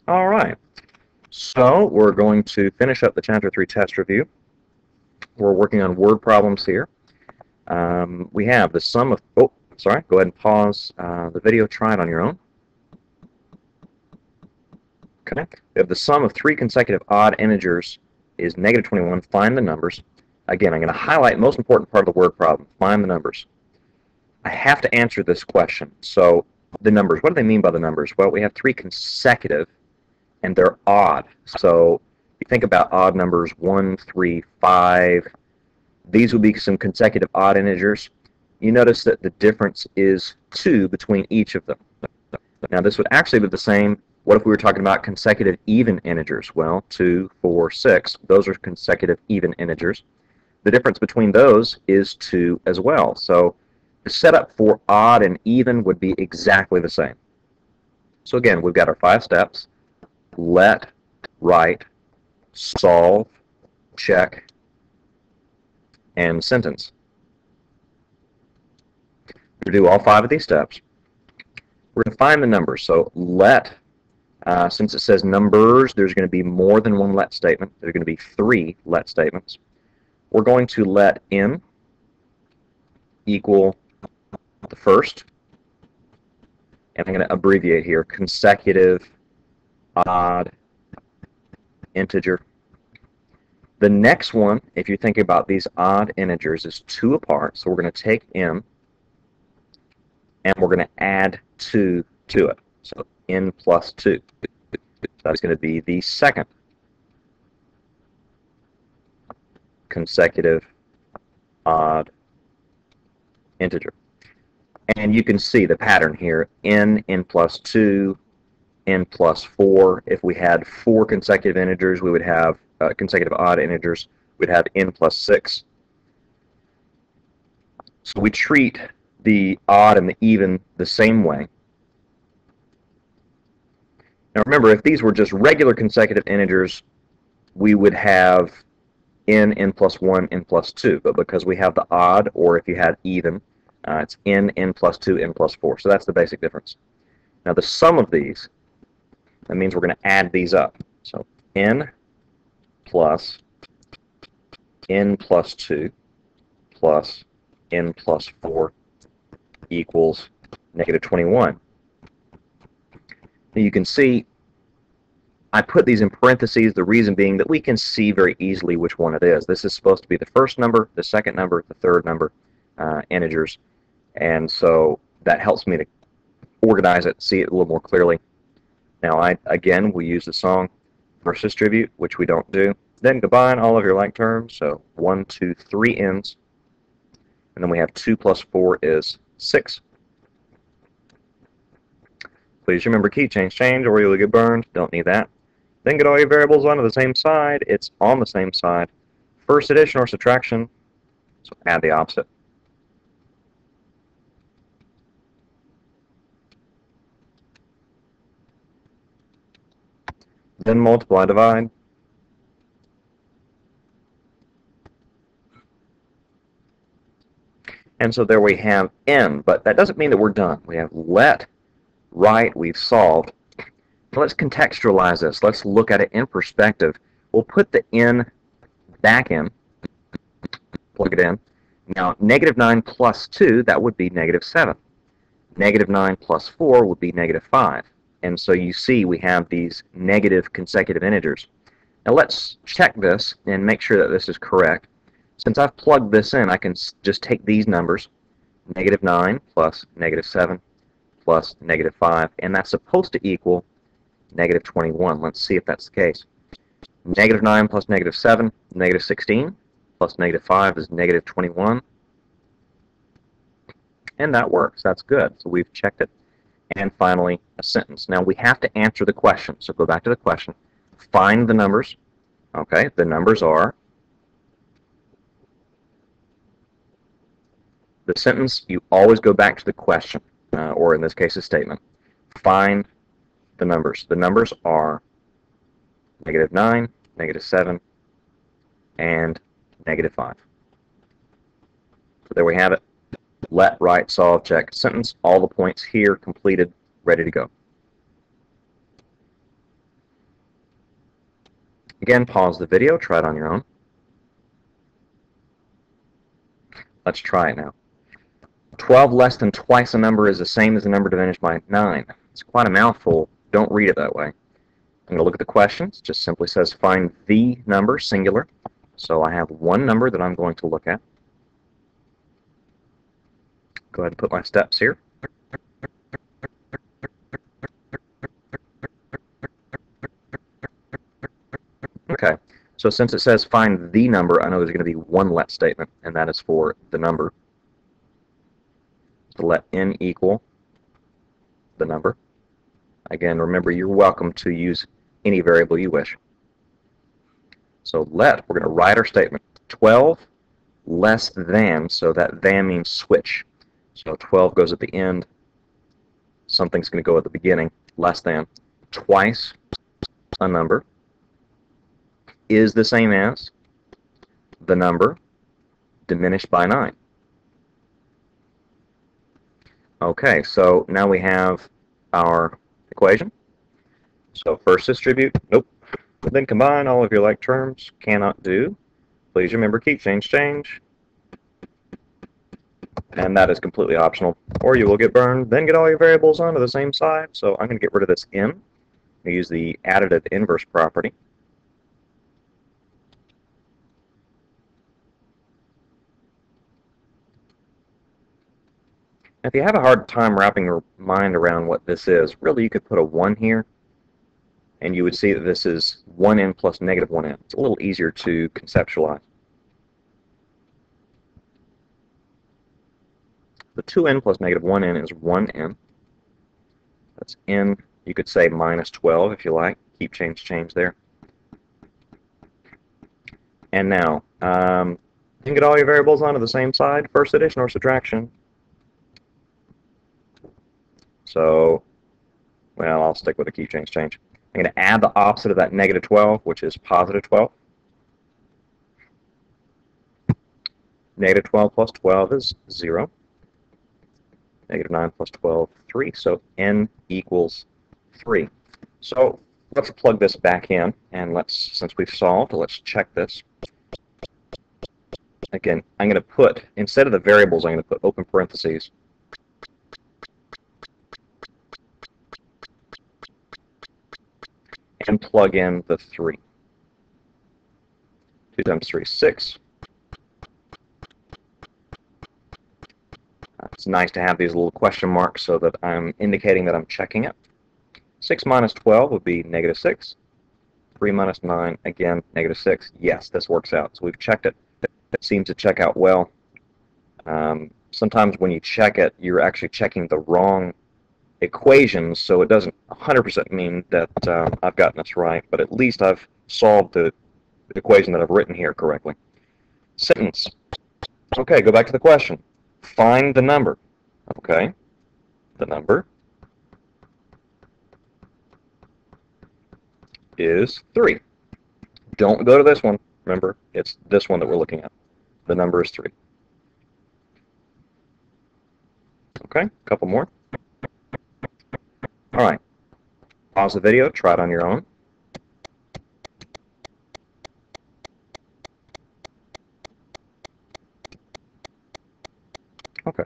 All right, so we're going to finish up the Chapter 3 test review. We're working on word problems here. We have the sum of, go ahead and pause the video, try it on your own. Okay, we have the sum of 3 consecutive odd integers is negative 21, find the numbers. Again, I'm going to highlight the most important part of the word problem, find the numbers. I have to answer this question. So the numbers, what do they mean by the numbers? Well, we have 3 consecutive, and they're odd. So if you think about odd numbers, 1, 3, 5, these would be some consecutive odd integers. You notice that the difference is 2 between each of them. Now this would actually be the same. What if we were talking about consecutive even integers? Well, 2, 4, 6, those are consecutive even integers. The difference between those is 2 as well. So the setup for odd and even would be exactly the same. So again, we've got our 5 steps: let, write, solve, check, and sentence. We do all 5 of these steps. We're going to find the numbers. So let, since it says numbers, there's going to be more than one let statement. There's going to be 3 let statements. We're going to let n equal the first, and I'm going to abbreviate here, consecutive odd integer. The next one, if you're thinking about these odd integers, is 2 apart, so we're going to take n and we're going to add 2 to it. So n plus 2. That's going to be the second consecutive odd integer. And you can see the pattern here, n plus 2, n plus 4. If we had 4 consecutive integers, we would have consecutive odd integers, we'd have n plus 6. So we treat the odd and the even the same way. Now remember, if these were just regular consecutive integers, we would have n plus 1, n plus 2. But because we have the odd, or if you had even, it's n plus 2, n plus 4. So that's the basic difference. Now the sum of these, that means we're going to add these up. So n plus n plus 2 plus n plus 4 equals negative 21. Now you can see I put these in parentheses, the reason being that we can see very easily which one it is. This is supposed to be the first number, the second number, the third number, integers, and so that helps me to organize it, see it a little more clearly. Now again will use the song first distribute, which we don't do. Then combine all of your like terms, so 1, 2, 3 n's, and then we have 2 plus 4 is 6. Please remember key change, or you'll get burned. Don't need that. Then get all your variables onto the same side. It's on the same side. First addition or subtraction, so add the opposite. Then multiply, divide. And so there we have n, but that doesn't mean that we're done. We have let, write, we've solved. Now let's contextualize this. Let's look at it in perspective. We'll put the n back in, plug it in. Now, negative 9 plus 2, that would be negative 7. Negative 9 plus 4 would be negative 5. And so you see we have these negative consecutive integers. Now let's check this and make sure that this is correct. Since I've plugged this in, I can just take these numbers, negative 9 plus negative 7 plus negative 5, and that's supposed to equal negative 21. Let's see if that's the case. Negative 9 plus negative 7, negative 16, plus negative 5 is negative 21. And that works. That's good. So we've checked it. And finally, a sentence. Now we have to answer the question. So go back to the question. Find the numbers. Okay, the numbers are. The sentence, you always go back to the question, or in this case, a statement. Find the numbers. The numbers are negative 9, negative 7, and negative 5. So there we have it. Let, write, solve, check, sentence. All the points here completed, ready to go. Again, pause the video, try it on your own. Let's try it now. 12 less than twice a number is the same as the number diminished by 9. It's quite a mouthful. Don't read it that way. I'm going to look at the questions. It just simply says find the number, singular. So I have one number that I'm going to look at. Go ahead and put my steps here. Okay, so since it says find the number, I know there's going to be one let statement, and that is for the number. So let n equal the number. Again, remember, you're welcome to use any variable you wish. So let, we're going to write our statement. 12 less than, so that than means switch. So 12 goes at the end. Something's going to go at the beginning, less than. Twice a number is the same as the number diminished by 9. Okay, so now we have our equation. So first distribute, nope. Then combine all of your like terms, cannot do. Please remember keep, change. And that is completely optional, or you will get burned, then get all your variables onto the same side. So I'm going to get rid of this n. I use the additive inverse property. If you have a hard time wrapping your mind around what this is, really you could put a 1 here, and you would see that this is 1n plus negative 1n. It's a little easier to conceptualize. The 2n plus negative 1n is 1n. That's n, you could say minus 12 if you like. Keep, change there. And now, you can get all your variables onto the same side, first addition or subtraction. So, well, I'll stick with the keep, change. I'm going to add the opposite of that negative 12, which is positive 12. Negative 12 plus 12 is 0. Negative 9 plus 12, 3. So n equals 3. So let's plug this back in, and since we've solved, let's check this. Again, I'm going to put, instead of the variables, I'm going to put open parentheses. And plug in the 3. 2 times 3 is 6. It's nice to have these little question marks so that I'm indicating that I'm checking it. 6 minus 12 would be negative 6. 3 minus 9, again, negative 6. Yes, this works out. So we've checked it. It seems to check out well. Sometimes when you check it, you're actually checking the wrong equations, so it doesn't 100% mean that I've gotten this right, but at least I've solved the equation that I've written here correctly. Sentence. Okay, go back to the question. Find the number. Okay, the number is 3. Don't go to this one. Remember, it's this one that we're looking at. The number is 3. Okay, a couple more. All right, pause the video, try it on your own. Okay.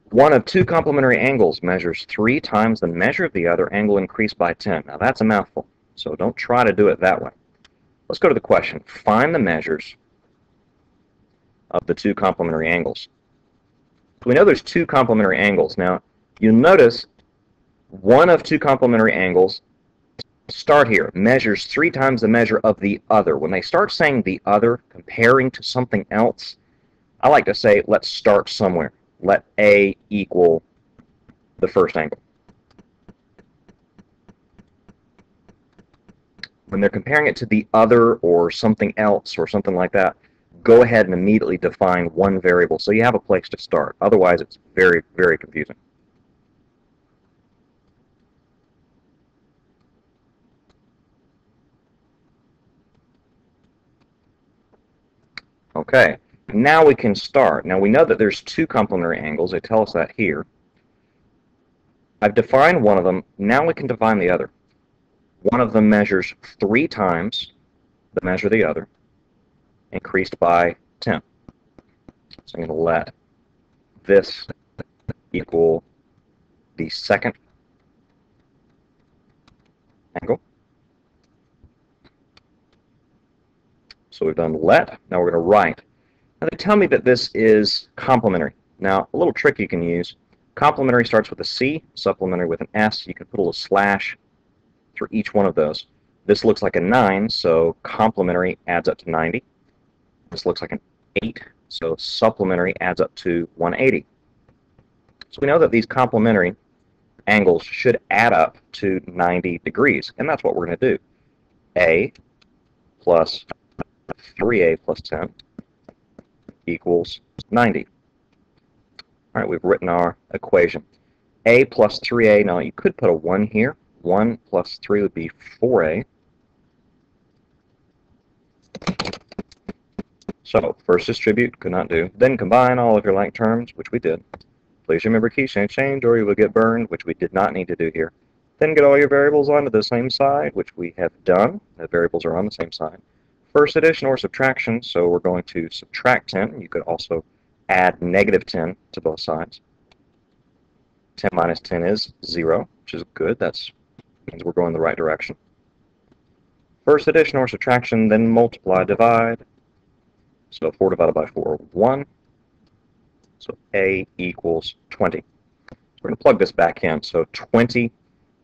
One of two complementary angles measures 3 times the measure of the other angle increased by 10. Now that's a mouthful, so don't try to do it that way. Let's go to the question. Find the measures of the two complementary angles. We know there's 2 complementary angles. Now, you'll notice one of 2 complementary angles, start here, measures 3 times the measure of the other. When they start saying the other, comparing to something else, I like to say, let's start somewhere. Let A equal the first angle. When they're comparing it to the other or something else or something like that, go ahead and immediately define one variable so you have a place to start. Otherwise, it's very, very confusing. Okay, now we can start. Now we know that there's 2 complementary angles. They tell us that here. I've defined one of them. Now we can define the other. one of them measures 3 times the measure of the other, increased by 10. So I'm going to let this equal the second angle. So we've done let. Now we're going to write. Now they tell me that this is complementary. Now a little trick you can use. Complementary starts with a C, supplementary with an S. You can put a little slash for each one of those. This looks like a 9, so complementary adds up to 90. This looks like an 8, so supplementary adds up to 180. So we know that these complementary angles should add up to 90 degrees, and that's what we're going to do. A plus 3a plus 10 equals 90. All right, we've written our equation. A plus 3a, now you could put a 1 here. 1 plus 3 would be 4a. So, first distribute, could not do. Then combine all of your like terms, which we did. Please remember key change or you will get burned, which we did not need to do here. Then get all your variables onto the same side, which we have done. The variables are on the same side. First addition or subtraction, so we're going to subtract 10. You could also add negative 10 to both sides. 10 minus 10 is 0, which is good. That means we're going the right direction. First addition or subtraction, then multiply, divide. So 4 divided by 4, 1. So A equals 20. We're going to plug this back in. So 20,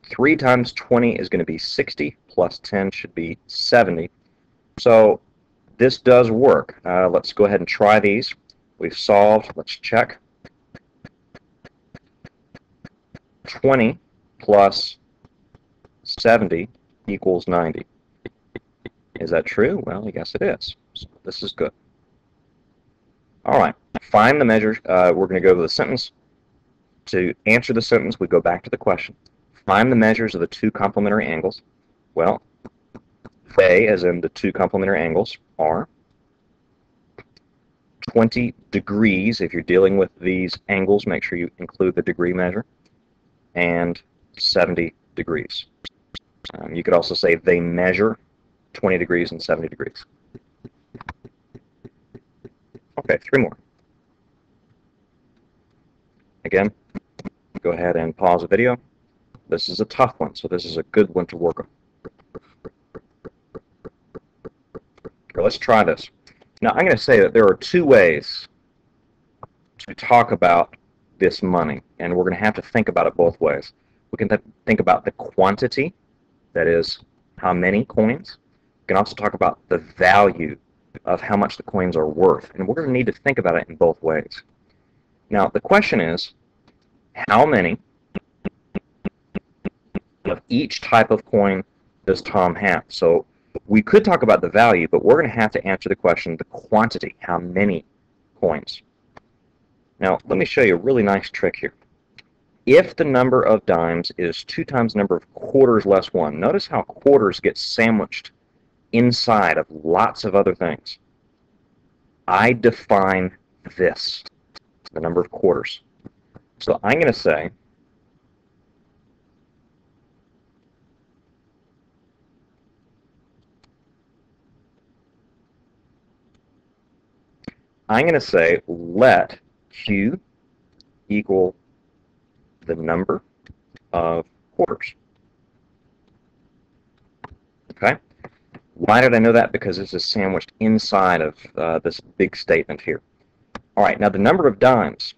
3 times 20 is going to be 60, plus 10 should be 70. So this does work. Let's go ahead and try these. We've solved. Let's check. 20 plus 70 equals 90. Is that true? Well, I guess it is. So this is good. All right. Find the measures. We're going to go to the sentence. To answer the sentence, we go back to the question. Find the measures of the two complementary angles. Well, they, as in the two complementary angles, are 20 degrees. If you're dealing with these angles, make sure you include the degree measure, and 70 degrees. You could also say they measure 20 degrees and 70 degrees. Okay, 3 more. Again, go ahead and pause the video. This is a tough one, so this is a good one to work on. Okay, let's try this. Now, I'm going to say that there are 2 ways to talk about this money, and we're going to have to think about it both ways. We can think about the quantity, that is, how many coins. We can also talk about the value of how much the coins are worth, and we're going to need to think about it in both ways. Now, the question is, how many of each type of coin does Tom have? So we could talk about the value, but we're going to have to answer the question, the quantity, how many coins. Now, let me show you a really nice trick here. If the number of dimes is 2 times the number of quarters less 1, notice how quarters get sandwiched inside of lots of other things. I define this, the number of quarters. So I'm going to say let Q equal the number of quarters. Okay? Why did I know that? Because this is sandwiched inside of this big statement here. All right, now the number of dimes.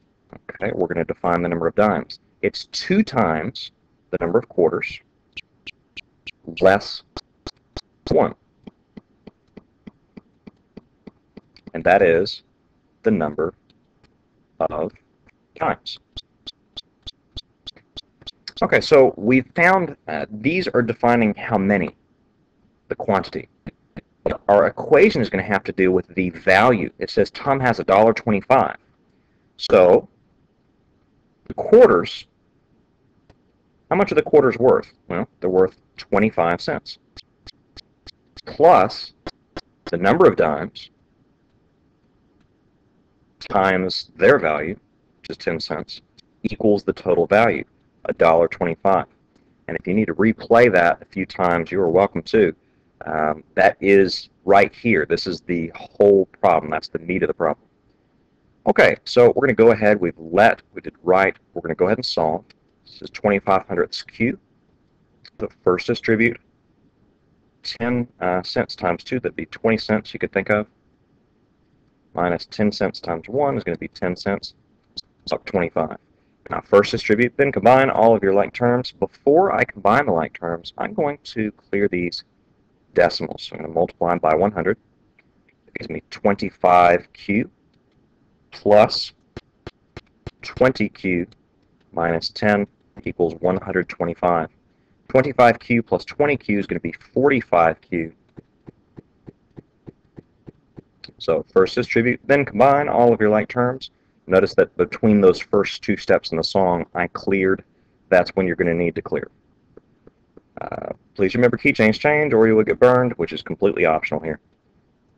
Okay, we're going to define the number of dimes. It's 2 times the number of quarters less 1. And that is the number of dimes. Okay, so we found these are defining how many, the quantity. Our equation is going to have to do with the value. It says Tom has $1.25. So the quarters, how much are the quarters worth? Well, they're worth 25 cents. Plus the number of dimes times their value, which is 10 cents, equals the total value, $1.25. And if you need to replay that a few times, you are welcome to. That is right here. This is the whole problem. That's the meat of the problem. Okay, so we're going to go ahead. We did right. We're going to go ahead and solve. This is 25/100ths cubed. The first distribute 10 cents times 2, that'd be 20 cents you could think of. Minus 10 cents times 1 is going to be 10 cents. It's up 25. Now first distribute, then combine all of your like terms. Before I combine the like terms, I'm going to clear these decimals. So I'm going to multiply them by 100. It gives me 25 cubed plus 20 cubed minus 10 equals 125. 25 cubed plus 20 cubed is going to be 45 cubed. So first distribute, then combine all of your like terms. Notice that between those first two steps in the song, I cleared. That's when you're going to need to clear. Please remember key change, or you will get burned, which is completely optional here.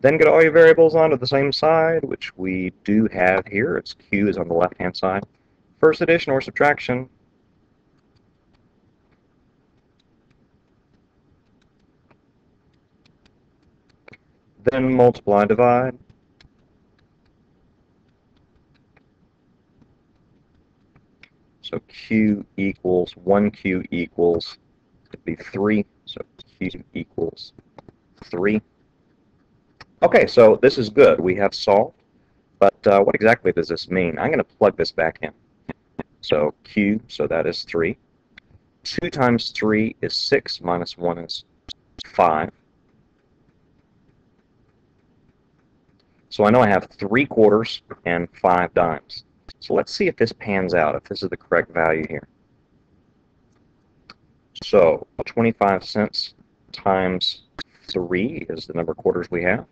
Then get all your variables onto the same side, which we do have here. Its Q is on the left-hand side. First addition or subtraction. Then multiply, divide. So Q equals 1Q equals, it'd be 3. So Q equals 3. Okay, so this is good. We have solved. But what exactly does this mean? I'm going to plug this back in. So Q, so that is 3. 2 times 3 is 6, minus 1 is 5. So I know I have 3/4 and 5 dimes. So let's see if this pans out, if this is the correct value here. So 25 cents times 3 is the number of quarters we have,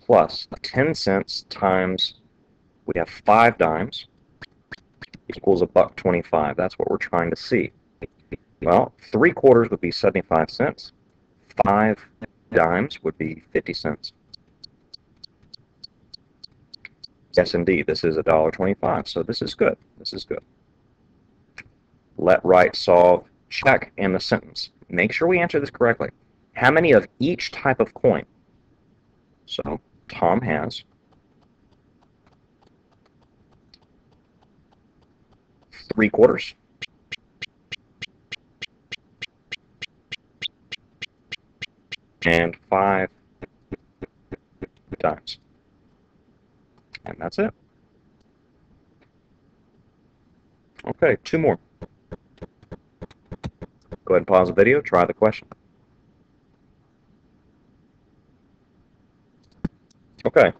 plus 10 cents times, we have 5 dimes, equals $1.25. That's what we're trying to see. Well, 3/4 would be 75 cents. 5 dimes would be 50 cents. Yes, indeed, this is $1.25, so this is good. This is good. Let, right, solve, check in the sentence. Make sure we answer this correctly. How many of each type of coin? So Tom has 3/4 and 5 dimes. And that's it. Okay, 2 more. Go ahead and pause the video, try the question. Okay.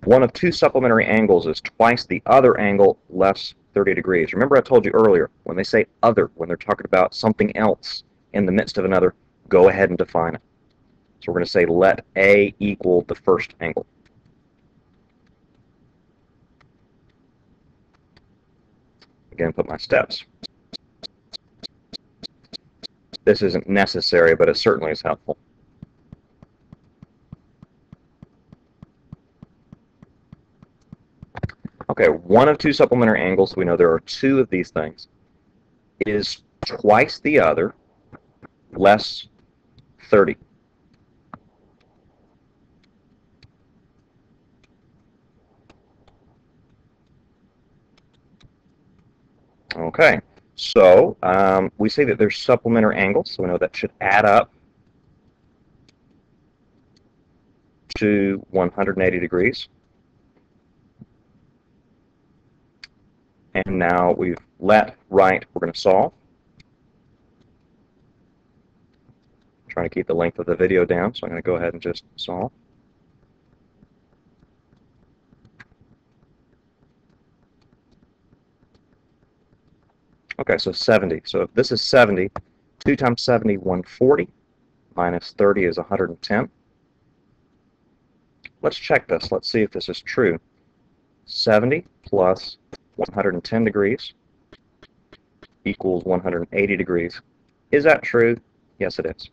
One of 2 supplementary angles is twice the other angle less 30 degrees. Remember I told you earlier, when they say other, when they're talking about something else in the midst of another, go ahead and define it. So we're going to say let A equal the first angle. Again, put my steps. This isn't necessary, but it certainly is helpful. Okay, one of 2 supplementary angles, we know there are 2 of these things, is twice the other, less 30. Okay, so we say that there's supplementary angles, so we know that should add up to 180 degrees. And now we've let, right, we're going to solve. I'm trying to keep the length of the video down, so I'm going to go ahead and just solve. Okay, so 70. So if this is 70, 2 times 70, 140, minus 30 is 110. Let's check this. Let's see if this is true. 70 plus 110 degrees equals 180 degrees. Is that true? Yes, it is.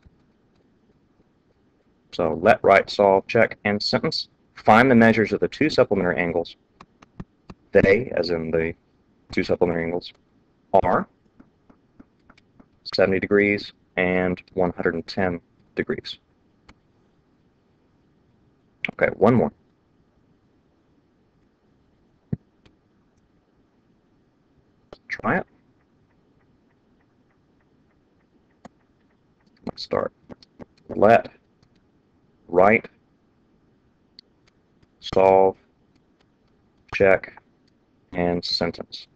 So let, right, solve, check, and sentence. Find the measures of the 2 supplementary angles. They, as in the 2 supplementary angles, are 70 degrees, and 110 degrees. Okay, one more. Try it. Let's start. Let, write, solve, check, and sentence.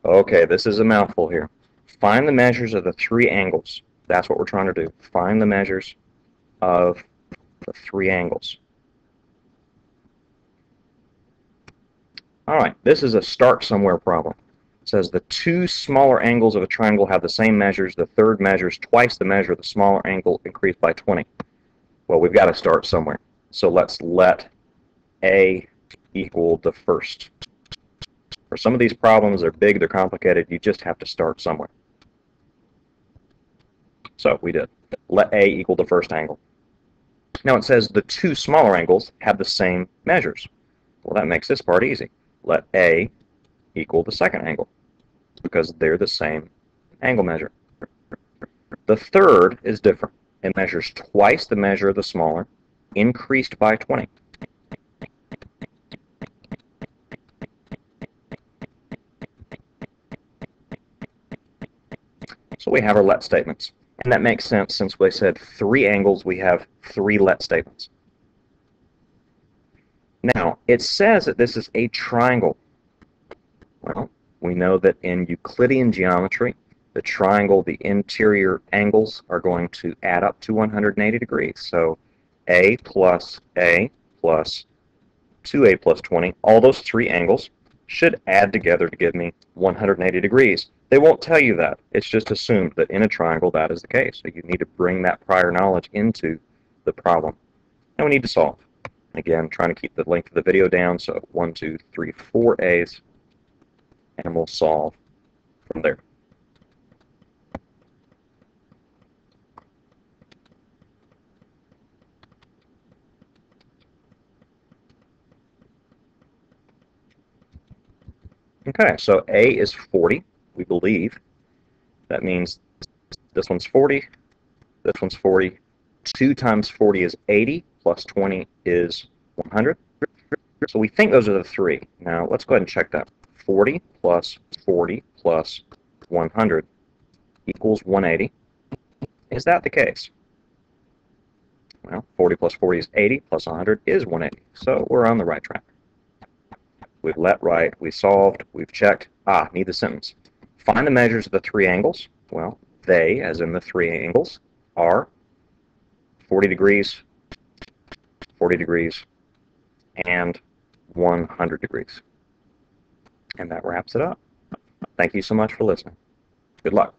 Okay, this is a mouthful here. Find the measures of the three angles. That's what we're trying to do. Find the measures of the three angles. All right, this is a start somewhere problem. It says the two smaller angles of a triangle have the same measures. The third measure is twice the measure of the smaller angle increased by 20. Well, we've got to start somewhere. So let's let A equal the first. For some of these problems, they're big, they're complicated, you just have to start somewhere. So we did. Let A equal the first angle. Now it says the two smaller angles have the same measures. Well, that makes this part easy. Let A equal the second angle, because they're the same angle measure. The third is different. It measures twice the measure of the smaller, increased by 20. So we have our let statements. And that makes sense since we said three angles, we have three let statements. Now, it says that this is a triangle. Well, we know that in Euclidean geometry, the triangle, the interior angles are going to add up to 180 degrees. So A plus 2A plus 20, all those three angles should add together to give me 180 degrees. They won't tell you that. It's just assumed that in a triangle that is the case. So you need to bring that prior knowledge into the problem. And we need to solve. Again, trying to keep the length of the video down, so 1, 2, 3, 4 A's, and we'll solve from there. Okay, so A is 40, we believe. That means this one's 40, this one's 40. 2 times 40 is 80, plus 20 is 100. So we think those are the three. Now, let's go ahead and check that. 40 plus 100 equals 180. Is that the case? Well, 40 plus 40 is 80, plus 100 is 180. So we're on the right track. We've let right, we solved, we've checked. Need the sentence. Find the measures of the three angles. Well, they, as in the three angles, are 40 degrees, 40 degrees, and 100 degrees. And that wraps it up. Thank you so much for listening. Good luck.